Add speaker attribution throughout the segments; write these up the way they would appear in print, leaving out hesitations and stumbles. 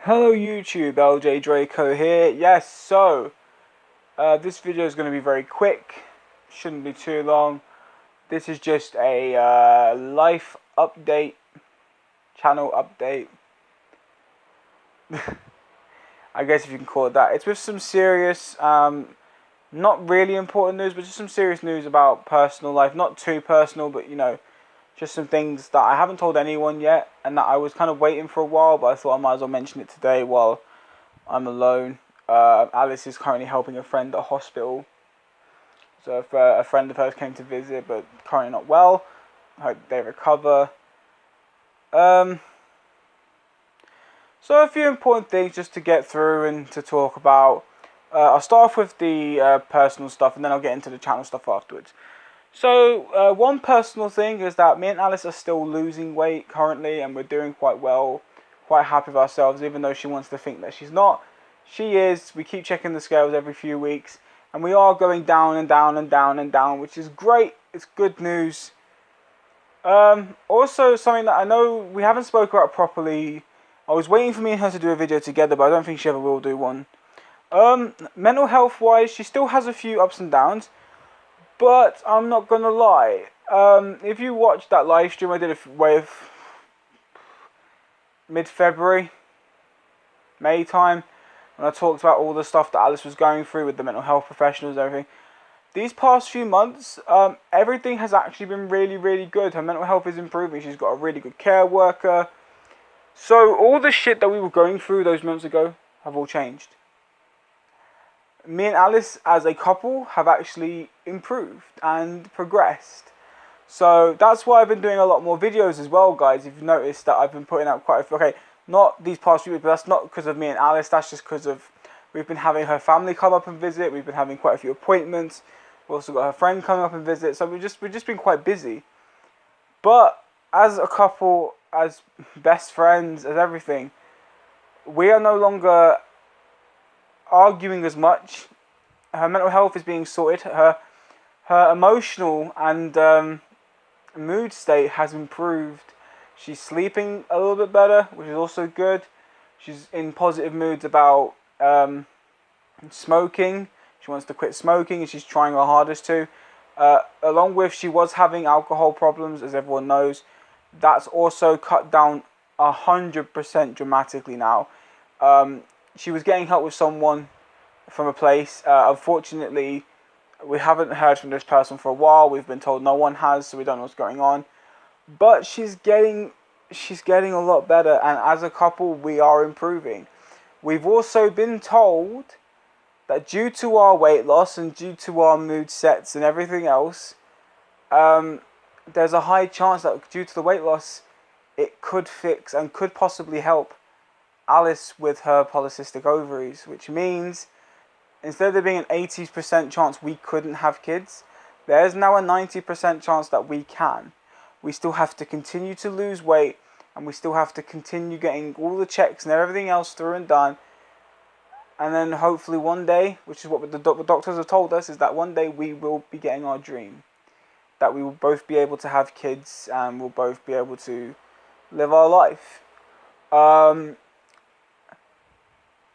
Speaker 1: Hello YouTube, LJ Draco here. Yes, this video is going to be very quick, shouldn't be too long. This is just a life update, channel update. I guess if you can call it that. It's with some serious, not really important news, but just some serious news about personal life. Not too personal, but just some things that I haven't told anyone yet, and that I was kind of waiting for a while, but I thought I might as well mention it today while I'm alone. Alice is currently helping a friend at a hospital. So if a friend of hers came to visit, but currently not well, I hope they recover. So a few important things just to get through and to talk about. I'll start off with the personal stuff, and then I'll get into the channel stuff afterwards. So one personal thing is that me and Alice are still losing weight currently, and we're doing quite well, quite happy with ourselves, even though she wants to think that she's not. She is. We keep checking the scales every few weeks, and we are going down and down and down and down, which is great. It's good news. Also, something that I know we haven't spoken about properly. I was waiting for me and her to do a video together, but I don't think she ever will do one. Mental health wise, she still has a few ups and downs, but I'm not gonna lie. If you watched that live stream I did with mid-February, May time, when I talked about all the stuff that Alice was going through with the mental health professionals and everything. These past few months, everything has actually been really, really good. Her mental health is improving. She's got a really good care worker. So all the shit that we were going through those months ago have all changed. Me and Alice as a couple have actually improved and progressed. So that's why I've been doing a lot more videos as well, guys. If you've noticed that I've been putting out quite a few. Okay, not these past few weeks, but that's not because of me and Alice. That's just because of we've been having her family come up and visit. We've been having quite a few appointments. We've also got her friend coming up and visit. So we've just been quite busy. But as a couple, as best friends, as everything, we are no longer arguing as much. Her mental health is being sorted. Her emotional and mood state has improved. She's sleeping a little bit better, which is also good. She's in positive moods about smoking. She wants to quit smoking, and she's trying her hardest to. Along with, she was having alcohol problems, as everyone knows. That's also cut down 100% dramatically now. She was getting help with someone from a place. Unfortunately, we haven't heard from this person for a while. We've been told no one has, so we don't know what's going on. But she's getting a lot better, and as a couple, we are improving. We've also been told that due to our weight loss and due to our mood sets and everything else, there's a high chance that due to the weight loss, it could fix and could possibly help Alice with her polycystic ovaries, which means instead of there being an 80% chance we couldn't have kids, there's now a 90% chance that we can. We still have to continue to lose weight, and we still have to continue getting all the checks and everything else through and done. And then hopefully one day, which is what the doctors have told us, is that one day we will be getting our dream. That we will both be able to have kids and we'll both be able to live our life.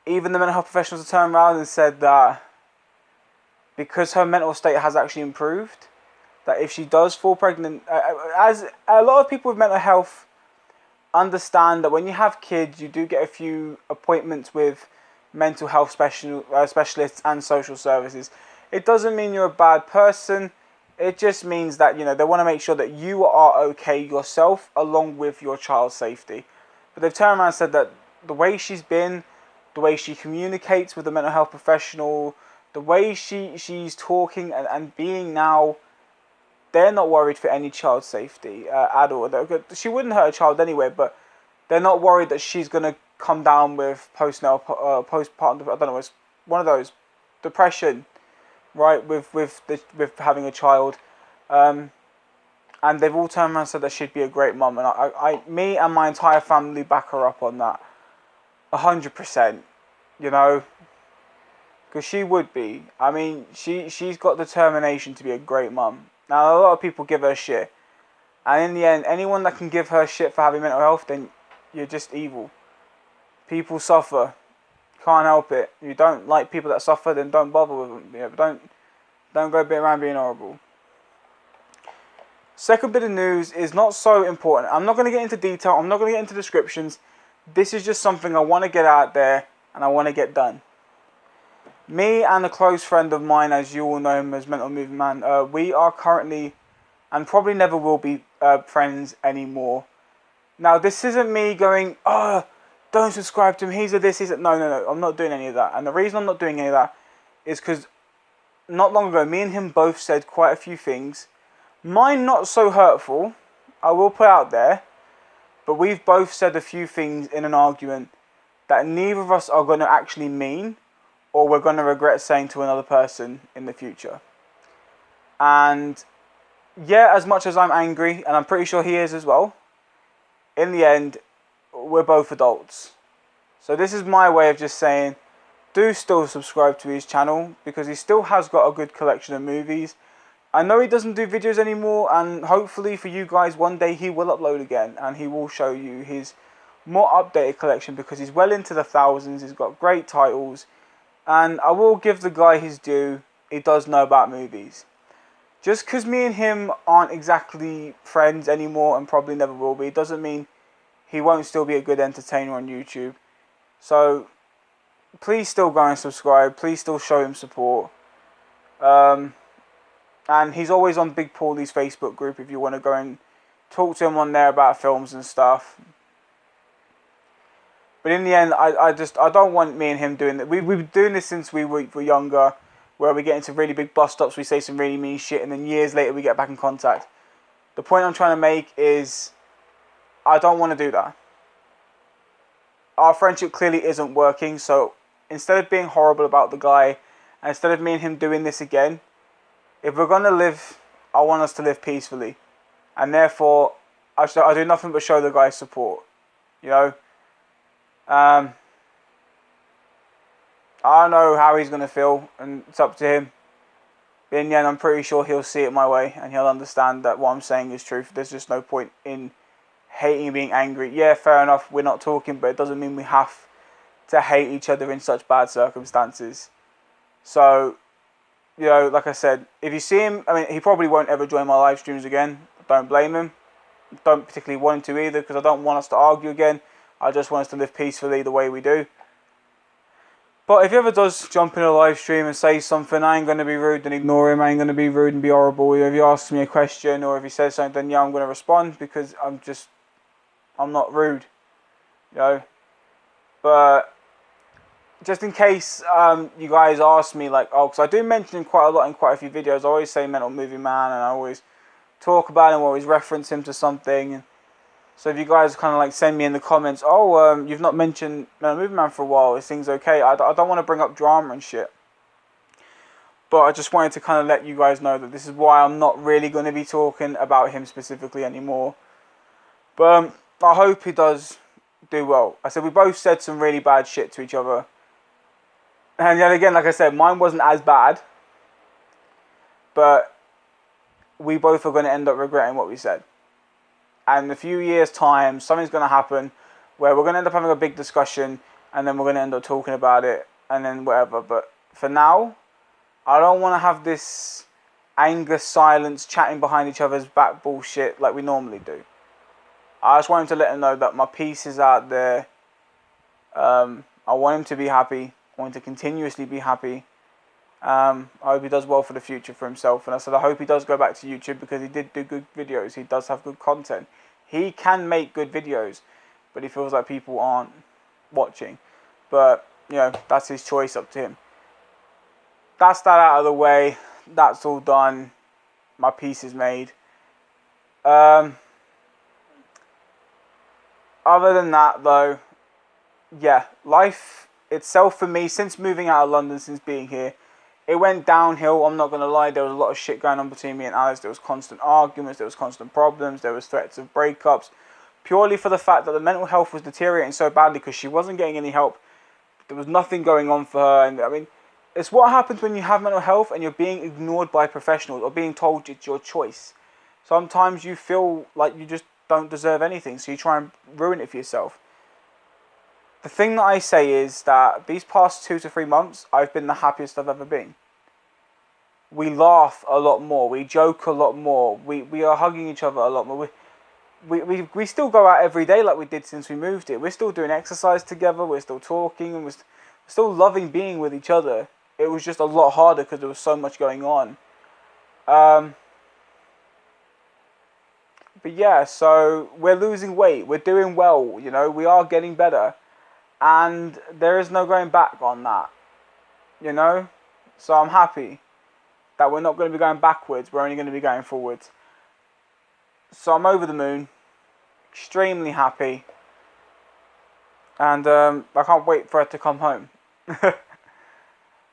Speaker 1: Even the mental health professionals have turned around and said that because her mental state has actually improved, that if she does fall pregnant, as a lot of people with mental health understand that when you have kids, you do get a few appointments with mental health specialists and social services. It doesn't mean you're a bad person. It just means that, they want to make sure that you are okay yourself along with your child's safety. But they've turned around and said that the way she's been, the way she communicates with the mental health professional, the way she's talking and being now, they're not worried for any child safety at all. She wouldn't hurt a child anyway, but they're not worried that she's going to come down with postpartum, I don't know, it's one of those, depression, right, with having a child. And they've all turned around and said that she'd be a great mum. And me and my entire family back her up on that. 100%, because she would be. I mean, she's got determination to be a great mum. Now, a lot of people give her shit, and in the end, anyone that can give her shit for having mental health, then you're just evil. People suffer. Can't help it. You don't like people that suffer, then don't bother with them. Yeah, but don't go around being horrible. Second bit of news is not so important. I'm not going to get into detail. I'm not going to get into descriptions. This is just something I want to get out there and I want to get done. Me and a close friend of mine, as you all know him as Mental Movie Man, we are currently and probably never will be friends anymore. Now, this isn't me going, oh, don't subscribe to him, he's a this, he's a... No, I'm not doing any of that. And the reason I'm not doing any of that is because not long ago, me and him both said quite a few things. Mine not so hurtful, I will put out there, but we've both said a few things in an argument that neither of us are going to actually mean or we're going to regret saying to another person in the future. And yeah, as much as I'm angry, and I'm pretty sure he is as well, in the end, we're both adults. So this is my way of just saying, do still subscribe to his channel, because he still has got a good collection of movies. I know he doesn't do videos anymore, and hopefully for you guys, one day he will upload again, and he will show you his more updated collection, because he's well into the thousands, he's got great titles, and I will give the guy his due, he does know about movies. Just because me and him aren't exactly friends anymore, and probably never will be, doesn't mean he won't still be a good entertainer on YouTube. So, please still go and subscribe. Please still show him support. And he's always on Big Paulie's Facebook group if you want to go and talk to him on there about films and stuff. But in the end, I don't want me and him doing that. We've been doing this since we were younger, where we get into really big bust-ups, we say some really mean shit, and then years later we get back in contact. The point I'm trying to make is, I don't want to do that. Our friendship clearly isn't working, so instead of being horrible about the guy, and instead of me and him doing this again, if we're going to live, I want us to live peacefully. And therefore, I do nothing but show the guy support. You know? I don't know how he's going to feel, and it's up to him. But in the end, I'm pretty sure he'll see it my way, and he'll understand that what I'm saying is truth. There's just no point in hating and being angry. Yeah, fair enough, we're not talking, but it doesn't mean we have to hate each other in such bad circumstances. So, you know, like I said, if you see him, I mean, he probably won't ever join my live streams again. Don't blame him. Don't particularly want him to either, because I don't want us to argue again. I just want us to live peacefully the way we do. But if he ever does jump in a live stream and say something, I ain't going to be rude and ignore him. I ain't going to be rude and be horrible. If he asks me a question or if he says something, then yeah, I'm going to respond, because I'm not rude, you know. But just in case you guys ask me, like, oh, because I do mention him quite a lot in quite a few videos. I always say Mental Movie Man, and I always talk about him, always reference him to something. So if you guys kind of like send me in the comments, oh, you've not mentioned Mental Movie Man for a while, is things okay? I don't want to bring up drama and shit. But I just wanted to kind of let you guys know that this is why I'm not really going to be talking about him specifically anymore. But I hope he does do well. I said we both said some really bad shit to each other. And yet again, like I said, mine wasn't as bad. But we both are going to end up regretting what we said. And in a few years' time, something's going to happen where we're going to end up having a big discussion, and then we're going to end up talking about it, and then whatever. But for now, I don't want to have this anger, silence, chatting behind each other's back bullshit like we normally do. I just want him to let him know that my peace is out there. I want him to be happy. I want him to continuously be happy. I hope he does well for the future for himself. And I said I hope he does go back to YouTube, because he did do good videos. He does have good content. He can make good videos, but he feels like people aren't watching. But, you know, that's his choice, up to him. That's that out of the way. That's all done. My peace is made. Other than that, though, yeah, life itself for me, since moving out of London, since being here, it went downhill. I'm not going to lie. There was a lot of shit going on between me and Alice. There was constant arguments. There was constant problems. There was threats of breakups. Purely for the fact that the mental health was deteriorating so badly, because she wasn't getting any help. There was nothing going on for her. And I mean, it's what happens when you have mental health and you're being ignored by professionals, or being told it's your choice. Sometimes you feel like you just don't deserve anything, so you try and ruin it for yourself. the thing that I say is that these past 2 to 3 months, I've been the happiest I've ever been. We laugh a lot more. We joke a lot more. We are hugging each other a lot more. We still go out every day like we did since we moved here. We're still doing exercise together. We're still talking, and we're still loving being with each other. It was just a lot harder because there was so much going on. But yeah, so we're losing weight. We're doing well. You know, we are getting better, and there is no going back on that. You know, so I'm happy that we're not going to be going backwards. We're only going to be going forwards. So I'm over the moon, extremely happy, and I can't wait for her to come home.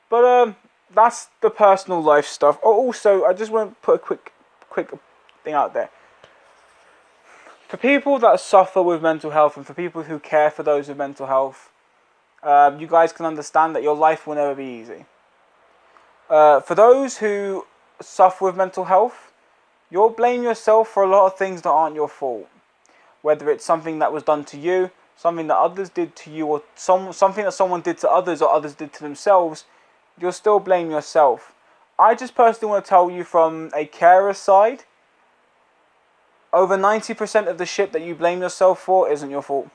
Speaker 1: But that's the personal life stuff. Oh, also, I just want to put a quick thing out there. For people that suffer with mental health, and for people who care for those with mental health, you guys can understand that your life will never be easy. For those who suffer with mental health, you'll blame yourself for a lot of things that aren't your fault. Whether it's something that was done to you, something that others did to you, or something that someone did to others or others did to themselves, you'll still blame yourself. I just personally want to tell you from a carer's side, over 90% of the shit that you blame yourself for isn't your fault.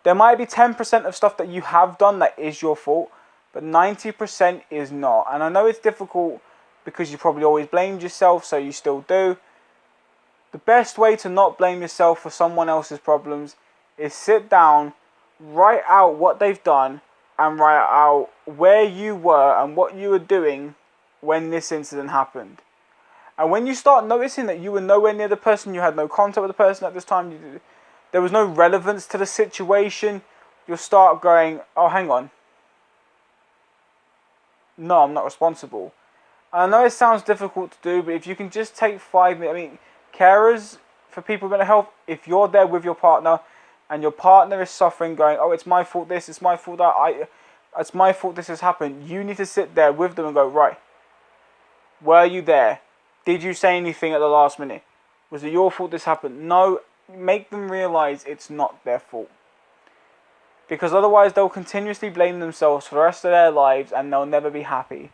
Speaker 1: There might be 10% of stuff that you have done that is your fault, but 90% is not. And I know it's difficult because you probably always blamed yourself, so you still do. The best way to not blame yourself for someone else's problems is sit down, write out what they've done, and write out where you were and what you were doing when this incident happened. And when you start noticing that you were nowhere near the person, you had no contact with the person at this time, there was no relevance to the situation, you'll start going, oh, hang on. No, I'm not responsible. I know it sounds difficult to do, but if you can just take 5 minutes, I mean, carers, for people with mental health, if you're there with your partner, and your partner is suffering, going, oh, it's my fault this, it's my fault that, it's my fault this has happened, you need to sit there with them and go, right, were you there? Did you say anything at the last minute? Was it your fault this happened? No, make them realise it's not their fault. Because otherwise they'll continuously blame themselves for the rest of their lives and they'll never be happy.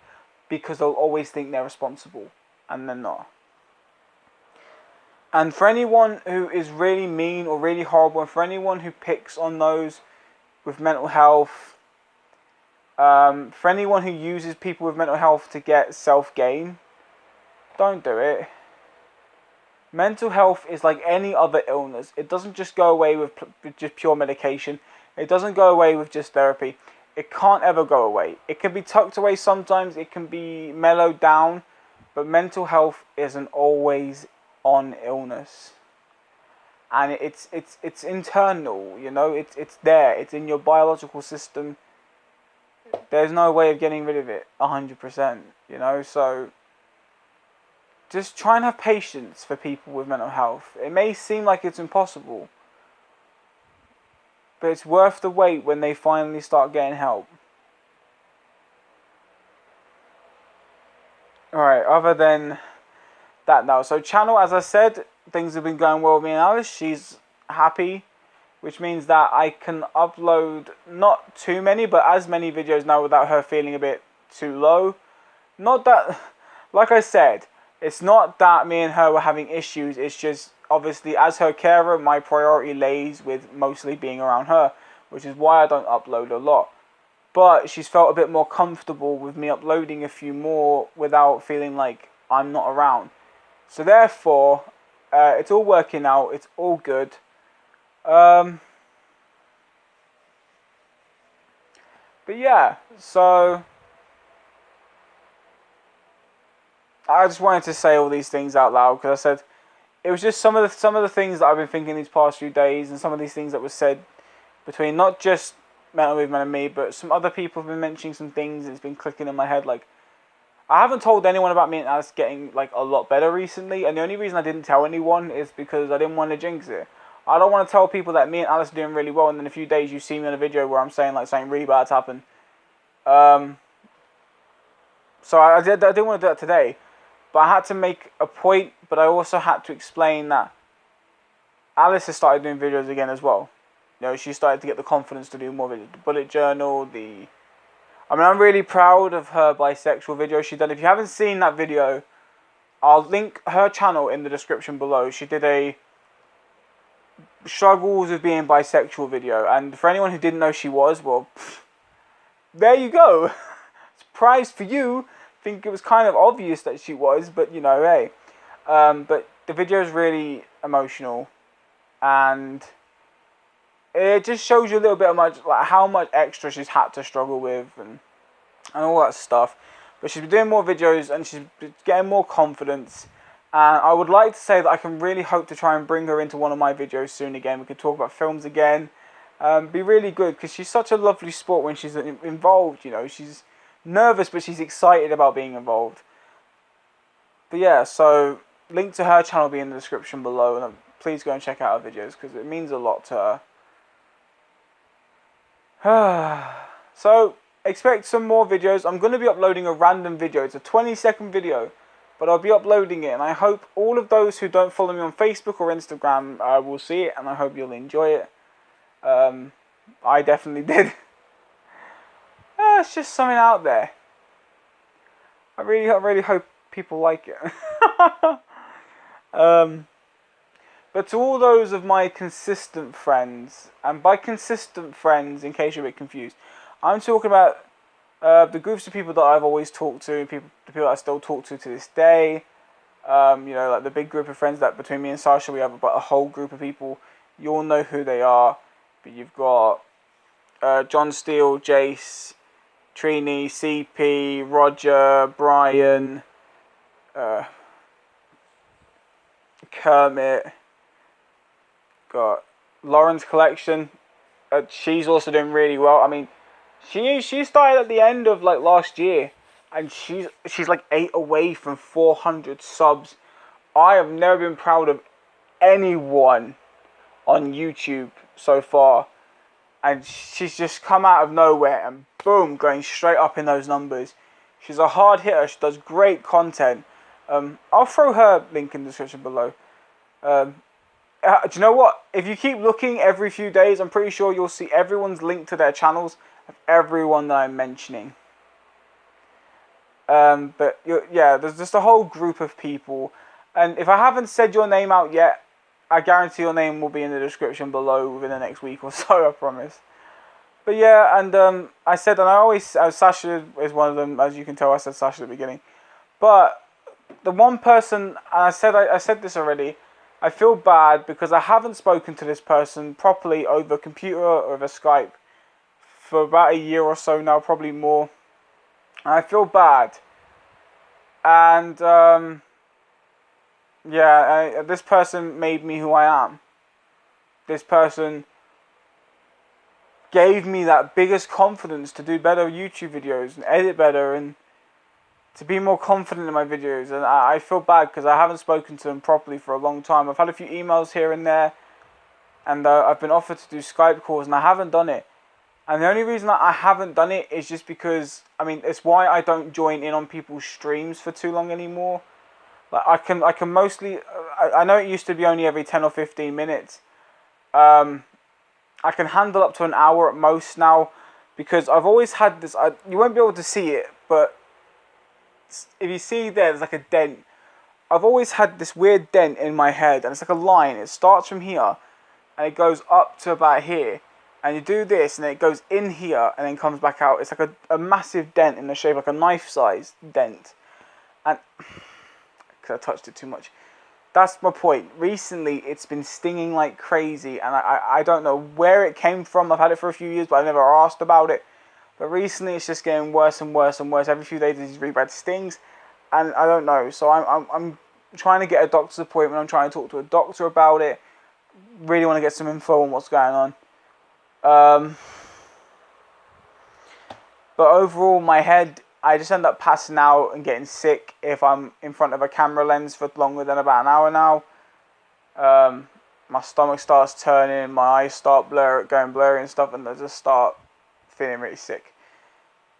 Speaker 1: Because they'll always think they're responsible. And they're not. And for anyone who is really mean or really horrible, and for anyone who picks on those with mental health, for anyone who uses people with mental health to get self-gain, don't do it. Mental health is like any other illness. It doesn't just go away with just pure medication. It doesn't go away with just therapy. It can't ever go away. It can be tucked away sometimes. It can be mellowed down. But mental health isn't always on illness. And it's internal, you know. It's there. It's in your biological system. There's no way of getting rid of it 100%, you know. So just try and have patience for people with mental health. It may seem like it's impossible, but it's worth the wait when they finally start getting help. Alright, other than that now. So channel, as I said, things have been going well with me and Alice. She's happy, which means that I can upload not too many, but as many videos now without her feeling a bit too low. Not that, like I said, it's not that me and her were having issues. It's just, obviously, as her carer, my priority lays with mostly being around her, which is why I don't upload a lot. But she's felt a bit more comfortable with me uploading a few more without feeling like I'm not around. So therefore, it's all working out. It's all good. But yeah, so I just wanted to say all these things out loud because I said it was just some of the things that I've been thinking these past few days, and some of these things that were said between not just Mental Movement and me, but some other people have been mentioning some things. It's been clicking in my head. Like, I haven't told anyone about me and Alice getting like a lot better recently, and the only reason I didn't tell anyone is because I didn't want to jinx it. I don't want to tell people that me and Alice are doing really well, and then in a few days you see me on a video where I'm saying like something really bad's happened. So I didn't want to do that today. But I had to make a point, but I also had to explain that Alice has started doing videos again as well. You know, she started to get the confidence to do more videos. The bullet journal, I'm really proud of her bisexual video she did. If you haven't seen that video, I'll link her channel in the description below. She did a struggles with being bisexual video, and for anyone who didn't know she was, well, there you go. Surprise for you. I think it was kind of obvious that she was, but you know, hey. But the video is really emotional, and it just shows you a little bit of how much extra she's had to struggle with and all that stuff. But she's been doing more videos and she's getting more confidence. And I would like to say that I can really hope to try and bring her into one of my videos soon again. We could talk about films again. Be really good, because she's such a lovely sport when she's involved. You know, she's nervous but she's excited about being involved. But yeah, so link to her channel will be in the description below, and please go and check out her videos because it means a lot to her. So expect some more videos. I'm going to be uploading a random video. It's a 20-second video, but I'll be uploading it, and I hope all of those who don't follow me on Facebook or Instagram will see it, and I hope you'll enjoy it. I definitely did. It's just something out there. I really hope people like it. But to all those of my consistent friends, and by consistent friends, in case you're a bit confused, I'm talking about the groups of people that I've always talked to, the people that I still talk to this day. You know, like the big group of friends that between me and Sasha, we have about a whole group of people. You all know who they are. But you've got John Steele, Jace, Trini, CP, Roger, Brian, Kermit. Got Lauren's collection. She's also doing really well. I mean, she started at the end of like last year, and she's like 8 away from 400 subs. I have never been proud of anyone on YouTube so far, and she's just come out of nowhere and boom, going straight up in those numbers. She's a hard hitter. She does great content. I'll throw her link in the description below. Do you know what? If you keep looking every few days, I'm pretty sure you'll see everyone's link to their channels of everyone that I'm mentioning. But yeah, there's just a whole group of people, and if I haven't said your name out yet, I guarantee your name will be in the description below within the next week or so. I promise. But yeah, and I said, and I always Sasha is one of them. As you can tell, I said Sasha at the beginning. But the one person, and I said this already. I feel bad because I haven't spoken to this person properly over computer or over Skype for about a year or so now, probably more. And I feel bad. And yeah, this person made me who I am. This person gave me that biggest confidence to do better YouTube videos and edit better and to be more confident in my videos. And I feel bad because I haven't spoken to them properly for a long time. I've had a few emails here and there, and I've been offered to do Skype calls, and I haven't done it. And the only reason that I haven't done it is just because, I mean, it's why I don't join in on people's streams for too long anymore. Like I can mostly, I know it used to be only every 10 or 15 minutes. I can handle up to an hour at most now, because I've always had this, you won't be able to see it, but if you see there's like a dent. I've always had this weird dent in my head, and it's like a line. It starts from here, and it goes up to about here. And you do this, and then it goes in here, and then comes back out. It's like a massive dent in the shape, like a knife-sized dent. And, because I touched it too much. That's my point. Recently, it's been stinging like crazy, and I don't know where it came from. I've had it for a few years, but I never asked about it. But recently, it's just getting worse and worse and worse. Every few days, these really bad stings, and I don't know. So I'm trying to get a doctor's appointment. I'm trying to talk to a doctor about it. Really want to get some info on what's going on. But overall, my head, I just end up passing out and getting sick if I'm in front of a camera lens for longer than about an hour now. My stomach starts turning, my eyes start going blurry and stuff, and I just start feeling really sick.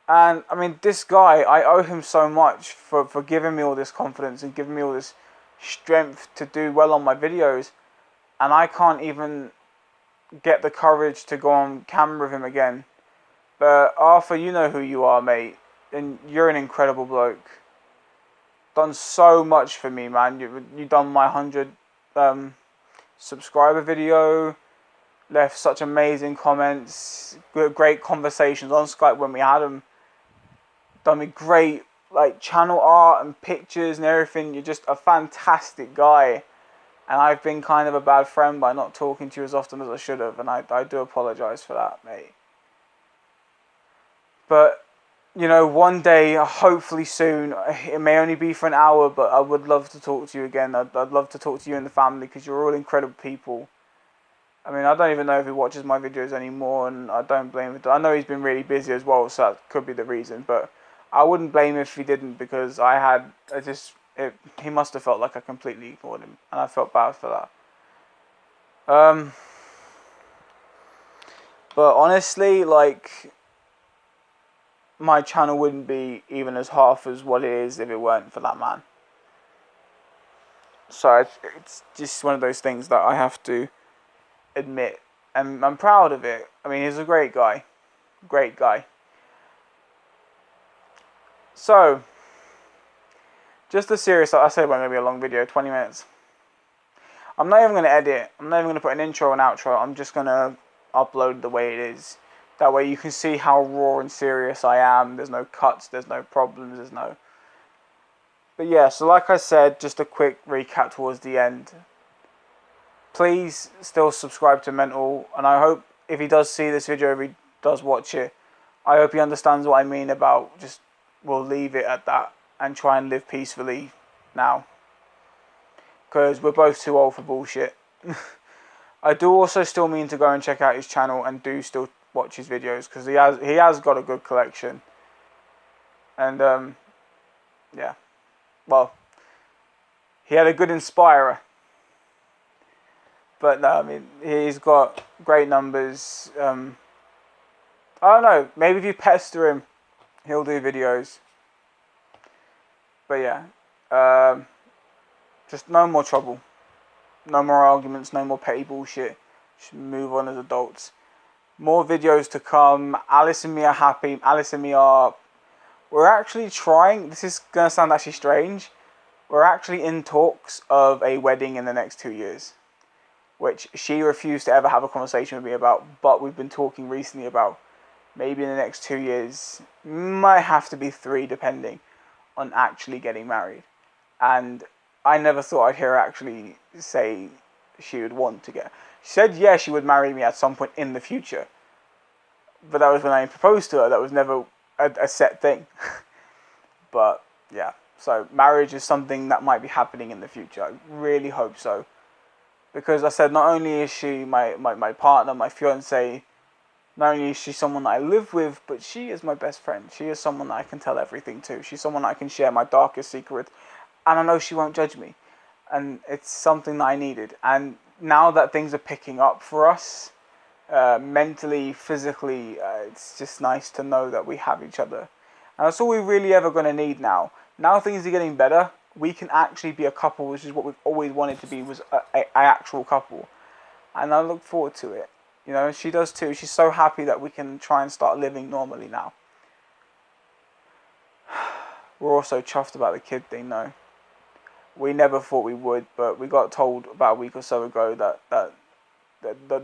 Speaker 1: And I mean, this guy, I owe him so much for giving me all this confidence and giving me all this strength to do well on my videos, and I can't even get the courage to go on camera with him again. But Arthur, you know who you are, mate, and you're an incredible bloke. Done so much for me, man. You done my 100 subscriber video. Left such amazing comments, great conversations on Skype when we had them. Done me great channel art and pictures and everything. You're just a fantastic guy. And I've been kind of a bad friend by not talking to you as often as I should have. And I do apologise for that, mate. But, you know, one day, hopefully soon, it may only be for an hour, but I would love to talk to you again. I'd love to talk to you and the family, because you're all incredible people. I mean, I don't even know if he watches my videos anymore, and I don't blame him. I know he's been really busy as well, so that could be the reason. But I wouldn't blame him if he didn't, because he must have felt like I completely ignored him, and I felt bad for that. But honestly, my channel wouldn't be even as half as what it is if it weren't for that man. So it's just one of those things that I have to admit, and I'm proud of it. I mean, he's a great guy. So, just a serious, I said it won't be a long video, 20 minutes. I'm not even going to edit. I'm not even going to put an intro and outro. I'm just going to upload the way it is. That way you can see how raw and serious I am. There's no cuts, there's no problems, But yeah, so like I said, just a quick recap towards the end. Please still subscribe to Mental, and I hope if he does see this video, if he does watch it, I hope he understands what I mean about just, we'll leave it at that and try and live peacefully now. Because we're both too old for bullshit. I do also still mean to go and check out his channel and do still watch his videos, because he has got a good collection. And yeah, well, he had a good inspirer. But no, I mean, he's got great numbers. I don't know, maybe if you pester him, he'll do videos. But yeah, just no more trouble. No more arguments, no more petty bullshit. Just move on as adults. More videos to come. Alice and me are happy. Alice and me are... We're actually trying... This is going to sound actually strange. We're actually in talks of a wedding in the next 2 years, which she refused to ever have a conversation with me about, but we've been talking recently about maybe in the next 2 years, might have to be 3 depending on actually getting married. And I never thought I'd hear her actually say she would want to get... She said, yeah, she would marry me at some point in the future. But that was when I proposed to her. That was never a set thing. But, yeah. So, marriage is something that might be happening in the future. I really hope so. Because I said, not only is she my partner, my fiancée, not only is she someone that I live with, but she is my best friend. She is someone that I can tell everything to. She's someone that I can share my darkest secret with. And I know she won't judge me. And it's something that I needed. And now that things are picking up for us, mentally, physically, it's just nice to know that we have each other. And that's all we're really ever going to need now. Now things are getting better. We can actually be a couple, which is what we've always wanted to be, was a actual couple. And I look forward to it. You know, she does too. She's so happy that we can try and start living normally now. We're also chuffed about the kid thing, though. We never thought we would, but we got told about a week or so ago that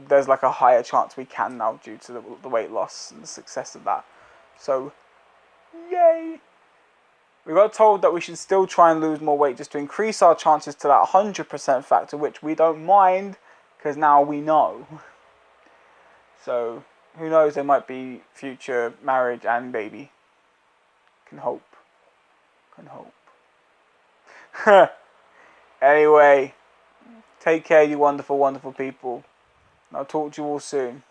Speaker 1: there's like a higher chance we can now due to the weight loss and the success of that. So, yay! We got told that we should still try and lose more weight just to increase our chances to that 100% factor, which we don't mind, because now we know. So, who knows, there might be future marriage and baby. Can hope. Anyway, take care, you wonderful, wonderful people. And I'll talk to you all soon.